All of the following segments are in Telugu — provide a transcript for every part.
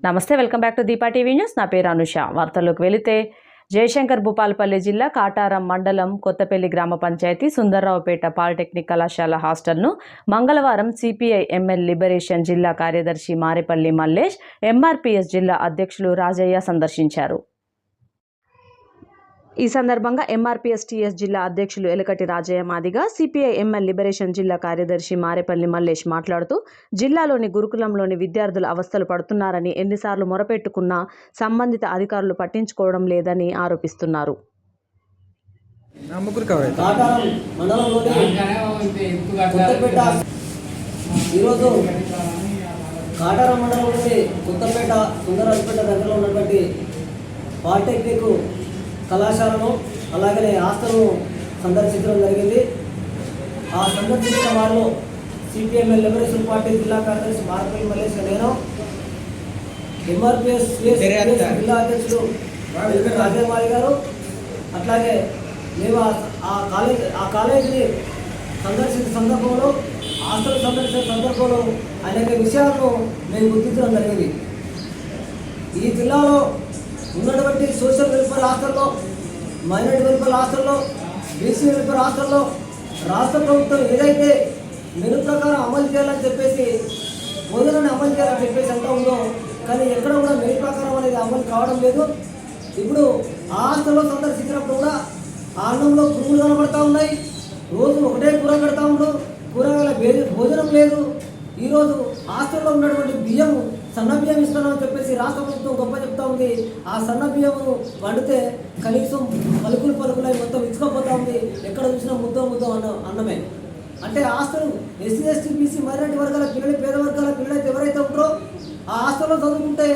నమస్తే, welcome back to Deepa TV news. నా పేరు అనుష. వార్తల్లోకి వెళితే, జయశంకర్ భూపాలపల్లి జిల్లా కాటారం మండలం కొత్తపల్లి గ్రామ పంచాయతీ సుందర్రావుపేట పాలిటెక్నిక్ కళాశాల హాస్టల్ను మంగళవారం సిపిఐ ఎంఎల్ లిబరేషన్ జిల్లా కార్యదర్శి మారేపల్లి మల్లేష్, ఎంఆర్పీఎస్ జిల్లా అధ్యక్షులు రాజయ్య సందర్శించారు. ఈ సందర్భంగా ఎంఆర్పీఎస్ టీఎస్ జిల్లా అధ్యక్షులు Elakati Rajaiah Madiga, CPI ML liberation జిల్లా కార్యదర్శి మారేపల్లి మల్లేష్ మాట్లాడుతూ, జిల్లాలోని గురుకులంలోని విద్యార్థులు అవస్థలు పడుతున్నారని ఎన్నిసార్లు మొరపెట్టుకున్నా సంబంధిత అధికారులు పట్టించుకోవడం లేదని ఆరోపిస్తున్నారు. పాలిటెక్నిక్ కళాశాలను అలాగనే హాస్టల్ను సందర్శించడం జరిగింది. ఆ సందర్శించిన వాళ్ళు సిపిఎంఎల్ లిబరేషన్ పార్టీ జిల్లా కార్యదర్శి మారేపల్లి మల్లేష్, నేను ఎంఆర్పీఎస్ జిల్లా అధ్యక్షుడు రాజేమాలి గారు, అట్లాగే మేము ఆ కాలేజీని సందర్శించిన సందర్భంలో, హాస్టల్ సందర్శించిన సందర్భంలో అనేక విషయాలను మేము గుర్తించడం జరిగింది. ఈ జిల్లాలో ఉన్నటువంటి సోషల్ వెల్ఫేర్ హాస్టల్లో, మైనారిటీ వెల్ఫేర్ హాస్టల్లో, బీసీ వెల్ఫేర్ హాస్టల్లో రాష్ట్ర ప్రభుత్వం ఏదైతే మెను ప్రకారం అమలు చేయాలని చెప్పేసి, భోజనాన్ని అమలు చేయాలని చెప్పేసి అంటూ ఉందో, కానీ ఎక్కడ కూడా మెను ప్రకారం అనేది అమలు కావడం లేదు. ఇప్పుడు ఆ హాస్టల్లో సందర్శించినప్పుడు కూడా ఆ అన్నంలో పురుగులు కనబడతా ఉన్నాయి. రోజు ఒకటే కూర పెడతా ఉండరు, కూరగాయల భోజనం లేదు. ఈరోజు హాస్టల్లో ఉన్నటువంటి బియ్యం సన్న బియ్యం ఇస్తున్నామని చెప్పేసి రాష్ట్ర ప్రభుత్వం గొప్ప చెప్తా ఉంది. ఆ సన్న బియ్యము వండితే కనీసం పలుకులై మొత్తం ఇచ్చుకోపోతా ఉంది. ఎక్కడ చూసినా ముద్ద అన్నమే. అంటే hostel SC ST BC minority వర్గాల పిల్లలు, పేద వర్గాల పిల్లలైతే ఎవరైతే ఉంటారో ఆ హాస్టల్లో చదువుకుంటే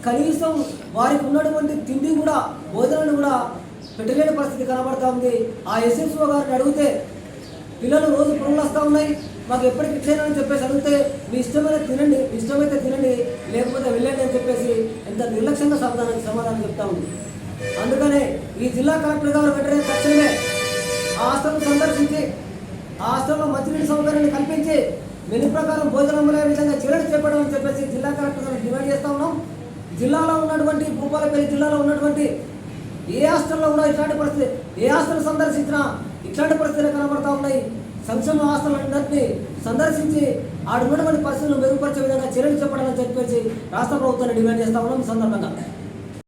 కనీసం వారికి ఉన్నటువంటి తిండి కూడా, భోజనాన్ని కూడా పెట్టలేని పరిస్థితి కనబడతా ఉంది. ఆ ఎస్ఎస్ఓ గారిని అడిగితే, పిల్లలు రోజు పురుగులు వస్తూ ఉన్నాయి, మాకు ఎప్పటికి ఇచ్చేయాలని చెప్పేసి అడిగితే, మీ ఇష్టమైతే తినండి, ఇష్టమైతే తినండి, లేకపోతే వెళ్ళండి అని చెప్పేసి ఎంత నిర్లక్ష్యంగా సమాధానం చెప్తా ఉంది. అందుకనే ఈ జిల్లా కలెక్టర్ గారు వెంటనే తక్షణమే ఆ హాస్టల్ను సందర్శించి, ఆ హాస్టల్లో మంచినీటి సౌకర్యాన్ని కల్పించి మెను ప్రకారం భోజనం అమలయ్యే విధంగా చర్యలు చేపట్టమని చెప్పేసి జిల్లా కలెక్టర్ గారు డిమాండ్ చేస్తూ ఉన్నాం. జిల్లాలో ఉన్నటువంటి భూపాలపల్లి జిల్లాలో ఉన్నటువంటి ఏ హాస్టల్లో కూడా ఇట్లాంటి పరిస్థితి, ఏ హాస్టల్ సందర్శించినా ఇట్లాంటి పరిస్థితులు కనబడతా ఉన్నాయి. సంక్షేమ హాస్టళ్ళన్నింటినీ సందర్శించి ఆడున్నటువంటి పరిస్థితులను మెరుగుపరిచే విధంగా చర్యలు చేపట్టాలని చెప్పేసి రాష్ట్ర ప్రభుత్వాన్ని డిమాండ్ చేస్తా ఉన్నాం. సందర్భంగా